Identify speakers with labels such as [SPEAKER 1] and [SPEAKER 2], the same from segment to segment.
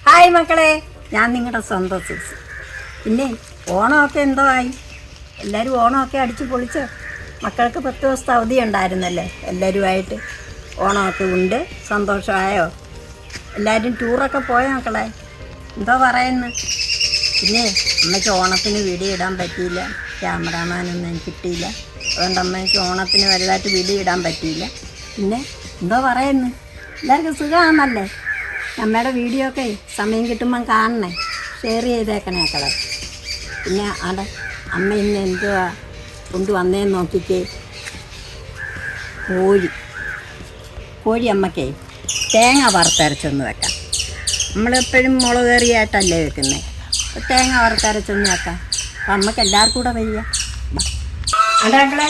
[SPEAKER 1] Hi മക്കളെ, ഞാൻ നിങ്ങളുടെ സ്വന്തം സൂസി. പിന്നെ ഓണമൊക്കെ എന്തോ ആയി? എല്ലാവരും ഓണമൊക്കെ അടിച്ച് പൊളിച്ചോ? മക്കൾക്ക് 10 ദിവസത്തെ അവധി ഉണ്ടായിരുന്നല്ലേ? എല്ലാവരുമായിട്ട് ഓണമൊക്കെ ഉണ്ട്. സന്തോഷമായോ? എല്ലാവരും ടൂറൊക്കെ പോയോ മക്കളെ? എന്തോ പറയുന്നു? പിന്നെ അമ്മയ്ക്ക് ഓണത്തിന് വീഡിയോ ഇടാൻ പറ്റിയില്ല, ക്യാമറാമാനൊന്നും കിട്ടിയില്ല. അതുകൊണ്ട് അമ്മയ്ക്ക് ഓണത്തിന് വലുതായിട്ട് വീഡിയോ ഇടാൻ പറ്റിയില്ല. പിന്നെ എന്തോ പറയുന്നു? എല്ലാവർക്കും സുഖമാണല്ലേ? അമ്മയുടെ വീഡിയോ ഒക്കെ സമയം കിട്ടുമ്പം കാണണേ, ഷെയർ ചെയ്തേക്കണേ മക്കളെ. പിന്നെ അവിടെ അമ്മ ഇന്ന് എന്തുവാ കൊണ്ടുവന്നേന്ന് നോക്കിക്കേ. കോഴി അമ്മക്കേ തേങ്ങ വറുത്തരച്ചൊന്ന് വെക്കാം. നമ്മളെപ്പോഴും മുളക് കറിയായിട്ടല്ലേ വെക്കുന്നത്. അപ്പോൾ തേങ്ങ വറുത്തരച്ചൊന്ന് വെക്കാം. അപ്പം അമ്മക്ക് എല്ലാവർക്കും കൂടെ വരിക. മക്കളെ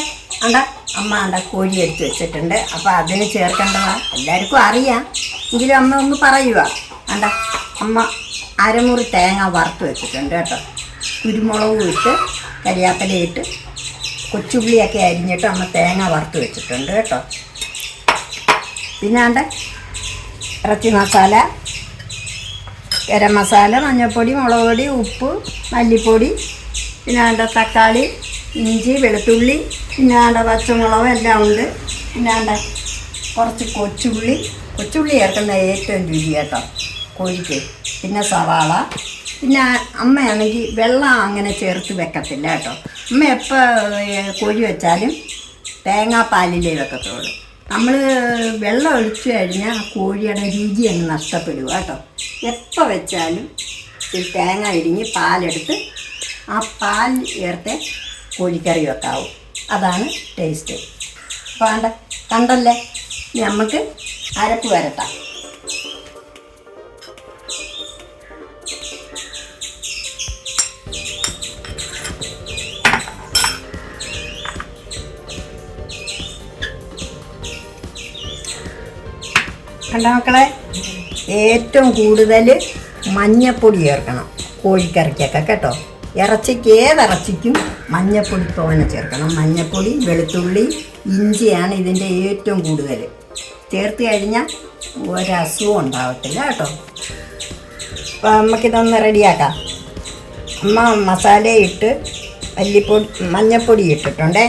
[SPEAKER 1] അമ്മ കോഴി എടുത്ത് വെച്ചിട്ടുണ്ട്. അപ്പോൾ അതിന് ചേർക്കേണ്ടതാ എല്ലാവർക്കും അറിയാം, എങ്കിലും അമ്മ ഒന്ന് പറയുക. അമ്മ അരമുറി തേങ്ങ വറുത്ത് വെച്ചിട്ടുണ്ട് കേട്ടോ. കുരുമുളകും ഇട്ട് കരിയാപ്പിലയിട്ട് കൊച്ചുള്ളിയൊക്കെ അരിഞ്ഞിട്ട് അമ്മ തേങ്ങ വറുത്ത് വെച്ചിട്ടുണ്ട് കേട്ടോ. പിന്നെ ഇറച്ചി മസാല, ഗരം മസാല, മഞ്ഞൾപ്പൊടി, മുളക് പൊടി, ഉപ്പ്, മല്ലിപ്പൊടി, പിന്നെ തക്കാളി, ഇഞ്ചി, വെളുത്തുള്ളി, പിന്നെ പച്ചമുളക് എല്ലാം ഉണ്ട്. പിന്നെ കുറച്ച് കൊച്ചുള്ളി ചേർക്കുന്ന ഏറ്റവും രുചി കേട്ടോ കോഴിക്ക്. പിന്നെ സവാള. പിന്നെ അമ്മയാണെങ്കിൽ വെള്ളം അങ്ങനെ ചേർത്ത് വെക്കത്തില്ല കേട്ടോ. അമ്മ എപ്പോൾ കോഴി വെച്ചാലും തേങ്ങാപ്പാലിലേ വെക്കത്തുള്ളൂ. നമ്മൾ വെള്ളം ഒഴിച്ചു കഴിഞ്ഞാൽ കോഴിയുടെ രുചി അങ്ങ് നഷ്ടപ്പെടുക കേട്ടോ. എപ്പോൾ വെച്ചാലും തേങ്ങ ഇരിഞ്ഞ് പാലെടുത്ത് ആ പാൽ ചേർത്ത് കോഴിക്കറി വെക്കാവും. അതാണ് ടേസ്റ്റ്. അപ്പോൾ കണ്ടല്ലേ, ഇനി നമുക്ക് അരപ്പ് വരട്ടാം. മക്കളെ, ഏറ്റവും കൂടുതൽ മഞ്ഞപ്പൊടി ചേർക്കണം കോഴിക്കറിക്കൊക്കെ കേട്ടോ. ഇറച്ചിക്ക് ഏതിറച്ചിക്കും മഞ്ഞപ്പൊടി തോനെ ചേർക്കണം. മഞ്ഞപ്പൊടി, വെളുത്തുള്ളി, ഇഞ്ചിയാണ് ഇതിൻ്റെ ഏറ്റവും കൂടുതൽ. ചേർത്ത് കഴിഞ്ഞാൽ ഒരസുഖം ഉണ്ടാവത്തില്ല കേട്ടോ. അപ്പോൾ നമുക്കിതൊന്ന് റെഡിയാക്കാം. അമ്മ മസാലയിട്ട് മഞ്ഞപ്പൊടി ഇട്ടിട്ടുണ്ടേ.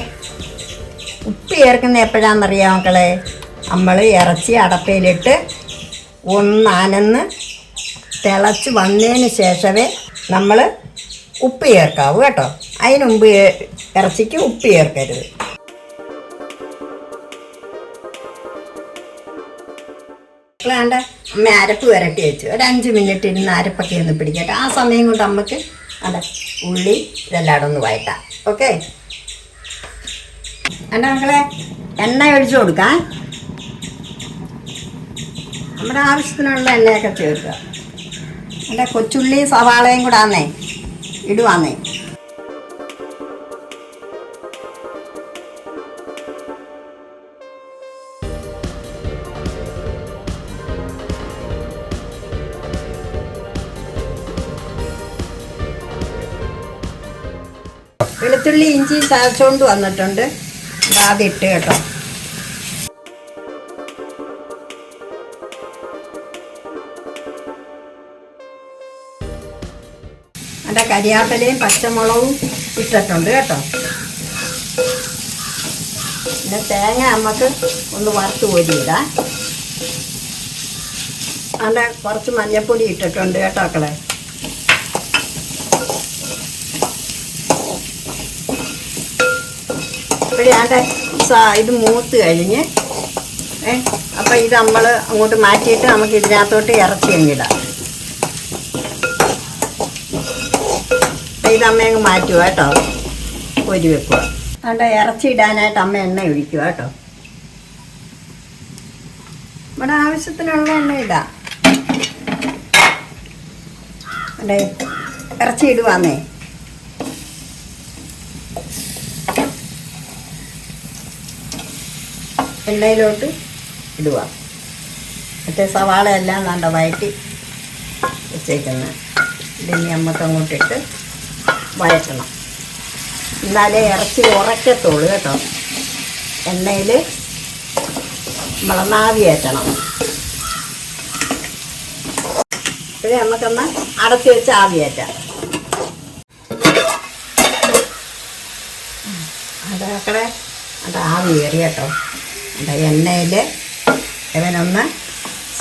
[SPEAKER 1] ഉപ്പ് ചേർക്കുന്ന എപ്പോഴാണെന്നറിയാം മക്കളെ? നമ്മൾ ഇറച്ചി അടപ്പയിലിട്ട് ഒന്നനന്ന് തിളച്ച് വന്നതിന് ശേഷമേ നമ്മൾ ഉപ്പ് ചേർക്കാവൂ കേട്ടോ. അതിന് മുമ്പ് ഇറച്ചിക്ക് ഉപ്പ് ചേർക്കരുത്. അമ്മ അരപ്പ് വരട്ടി വെച്ചു. ഒരു 5 മിനിറ്റ് ഇരുന്ന് അരപ്പൊക്കെ ഒന്ന് പിടിക്കട്ടെ. ആ സമയം കൊണ്ട് നമുക്ക് ഉള്ളി ഇതെല്ലാം ഒന്ന് വഴറ്റാം. ഓക്കെ മക്കളെ, എണ്ണ ഒഴിച്ചു കൊടുക്കാം. നമ്മുടെ ആവശ്യത്തിനുള്ള എണ്ണയൊക്കെ ചേർക്കുക. കൊച്ചുള്ളി സവാളയും കൂടെ ഇടുവാന്നേ. വെളുത്തുള്ളി ഇഞ്ചി ചതച്ചുകൊണ്ട് വന്നിട്ടുണ്ട്. അതിട്ട് കേട്ടോ. കരിയാപ്പിലയും പച്ചമുളകും ഇട്ടിട്ടുണ്ട് കേട്ടോ. പിന്നെ തേങ്ങ നമുക്ക് ഒന്ന് വറുത്ത് കോരിയിടാം. കുറച്ച് മഞ്ഞൾപ്പൊടി ഇട്ടിട്ടുണ്ട് കേട്ടോ മക്കളെ. ഇത് മൂത്ത് കഴിഞ്ഞ് അപ്പം ഇത് നമ്മൾ അങ്ങോട്ട് മാറ്റിയിട്ട് നമുക്ക് ഇതിനകത്തോട്ട് ഇറച്ചി അങ്ങിടാം. ഇത് അമ്മ അങ്ങ് മാറ്റുക കേട്ടോ, കോരി വെക്കുക. ഇറച്ചി ഇടാനായിട്ട് അമ്മ എണ്ണ ഒഴിക്കുക കേട്ടോ. ഇവിടെ ആവശ്യത്തിനുള്ള എണ്ണ ഇടാം. ഇറച്ചി ഇടുവാന്നേ. എണ്ണയിലോട്ട് ഇടുക. മറ്റേ സവാള എല്ലാം വഴറ്റി വെച്ചേക്കുന്നത്. ഇതിനി നമുക്ക് അങ്ങോട്ടിട്ട് വഴറ്റണം. എന്നാലേ ഇറച്ചി ഉറക്കത്തുള്ളൂ കേട്ടോ. എണ്ണയിൽ നമ്മളൊന്നാവി കയറ്റണം. ഇപ്പോഴേ നമുക്കൊന്ന് അടച്ച് വെച്ച് ആവിയേറ്റാം. അതൊക്കെ അത് ആവി കയറി കേട്ടോ. അത് എണ്ണയിൽ ഇവനൊന്ന്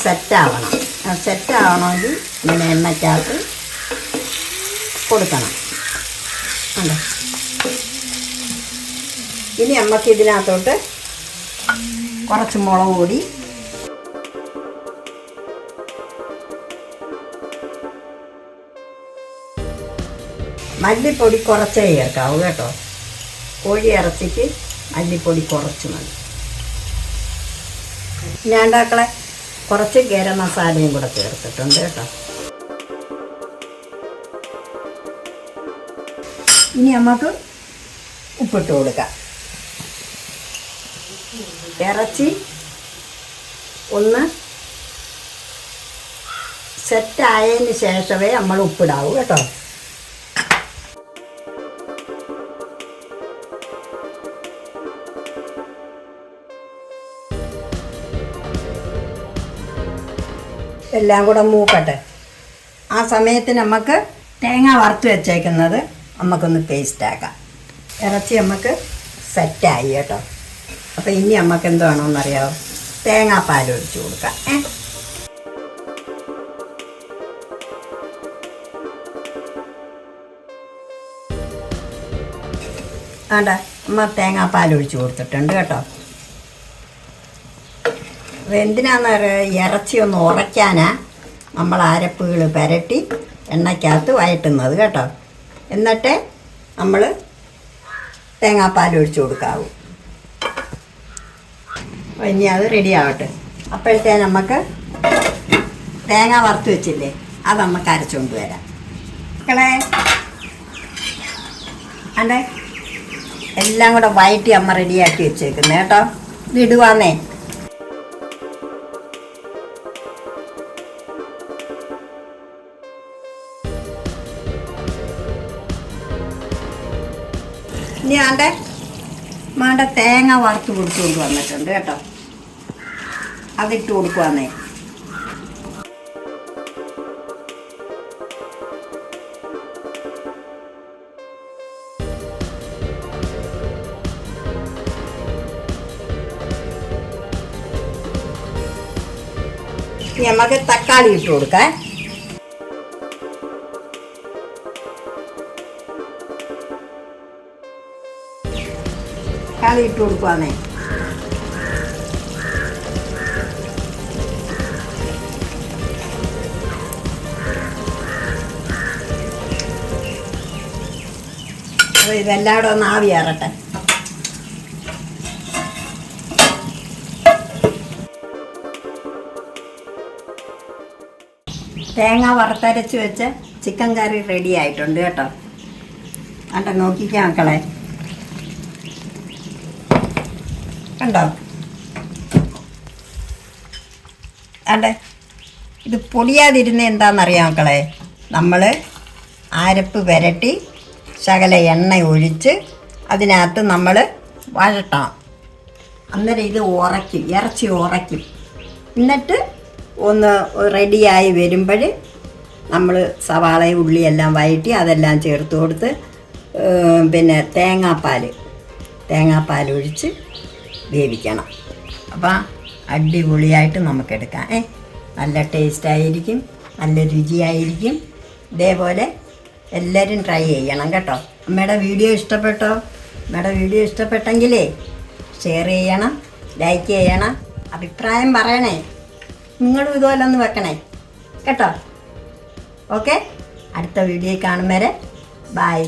[SPEAKER 1] സെറ്റാവണം. സെറ്റാവണമെങ്കിൽ ഇങ്ങനെ എണ്ണയ്ക്കകത്ത് കൊടുക്കണം. അതെ, ഇനി നമുക്ക് ഇതിനകത്തോട്ട് കുറച്ച് മുളക് പൊടി, മല്ലിപ്പൊടി കുറച്ചേ ചേർക്കാവൂ കേട്ടോ. കോഴി ഇറച്ചിക്ക് മല്ലിപ്പൊടി കുറച്ച് മതി. ഞാണ്ടാക്കളെ കുറച്ച് ഗരം മസാലയും കൂടെ ചേർത്തിട്ടുണ്ട് കേട്ടോ. ഇനി നമുക്ക് ഉപ്പിട്ട് കൊടുക്കാം. ഇറച്ചി ഒന്ന് സെറ്റായതിന് ശേഷമേ നമ്മൾ ഉപ്പിടാവൂ കേട്ടോ. എല്ലാം കൂടെ മൂക്കട്ടെ. ആ സമയത്ത് നമുക്ക് തേങ്ങ വറുത്ത് വെച്ചേക്കുന്നത് നമുക്കൊന്ന് പേസ്റ്റാക്കാം. ഇറച്ചി നമുക്ക് സെറ്റായി കേട്ടോ. അപ്പോൾ ഇനി നമുക്ക് എന്ത് വേണമെന്നറിയാമോ? തേങ്ങാപ്പാൽ ഒഴിച്ച് കൊടുക്കാം. വേണ്ട, നമ്മൾ തേങ്ങാപ്പാൽ ഒഴിച്ച് കൊടുത്തിട്ടുണ്ട് കേട്ടോ. അപ്പോൾ എന്തിനാന്ന് ഇറച്ചി ഒന്ന് ഉറയ്ക്കാനാ നമ്മൾ അരപ്പുകൾ പുരട്ടി എണ്ണയ്ക്കകത്ത് വഴറ്റുന്നത് കേട്ടോ. എന്നിട്ട് നമ്മൾ തേങ്ങാപ്പാൽ ഒഴിച്ച് കൊടുക്കാവൂ. അപ്പോൾ ഇനി അത് റെഡി ആവട്ടെ. അപ്പോഴത്തേ നമുക്ക് തേങ്ങ വറുത്ത് വെച്ചില്ലേ, അത് നമുക്ക് അരച്ചുകൊണ്ട് വരാം. മക്കളെ അണ്ടേ എല്ലാം കൂടെ വഴറ്റി അമ്മ റെഡിയാക്കി വെച്ചേക്കുന്നത് കേട്ടോ. ഇത് ഇടുവാന്നേ. ഇനി മാണ്ട തേങ്ങ വറുത്ത് കൊടുത്തുകൊണ്ട് വന്നിട്ടുണ്ട് കേട്ടോ. അതിട്ട് കൊടുക്കുവാന്നേ. നമുക്ക് തക്കാളി ഇട്ട് കൊടുക്കാം. തക്കാളി ഇട്ട് കൊടുക്കുവാന്നേ. ഇതെല്ലാവരും ഒന്ന് ആവിയേറട്ടെ. തേങ്ങ വറുത്തരച്ച് വെച്ച് ചിക്കൻ കറി റെഡി ആയിട്ടുണ്ട് കേട്ടോ. കണ്ടോ, നോക്കിക്കാം മക്കളെ, കണ്ടോ? അണ്ടേ ഇത് പൊടിയാതിരുന്ന എന്താണെന്നറിയാം മക്കളെ, നമ്മൾ അരപ്പ് പുരട്ടി ശകല എണ്ണ ഒഴിച്ച് അതിനകത്ത് നമ്മൾ വഴട്ടണം. അന്നേരം ഇത് ഉറയ്ക്കും, ഇറച്ചി ഉറയ്ക്കും. എന്നിട്ട് ഒന്ന് റെഡിയായി വരുമ്പോൾ നമ്മൾ സവാളയും ഉള്ളിയെല്ലാം വഴറ്റി അതെല്ലാം ചേർത്ത് കൊടുത്ത് പിന്നെ തേങ്ങാപ്പാൽ ഒഴിച്ച് വേവിക്കണം. അപ്പം അടിപൊളിയായിട്ട് നമുക്കെടുക്കാം. നല്ല ടേസ്റ്റായിരിക്കും, നല്ല രുചിയായിരിക്കും. ഇതേപോലെ എല്ലാവരും ട്രൈ ചെയ്യണം കേട്ടോ. അമ്മയുടെ വീഡിയോ ഇഷ്ടപ്പെട്ടോ? അമ്മയുടെ വീഡിയോ ഇഷ്ടപ്പെട്ടെങ്കിലേ ഷെയർ ചെയ്യണം, ലൈക്ക് ചെയ്യണം, അഭിപ്രായം പറയണേ. നിങ്ങളും ഇതുപോലെ ഒന്ന് വെക്കണേ കേട്ടോ. ഓക്കെ, അടുത്ത വീഡിയോ കാണും വരെ ബൈ.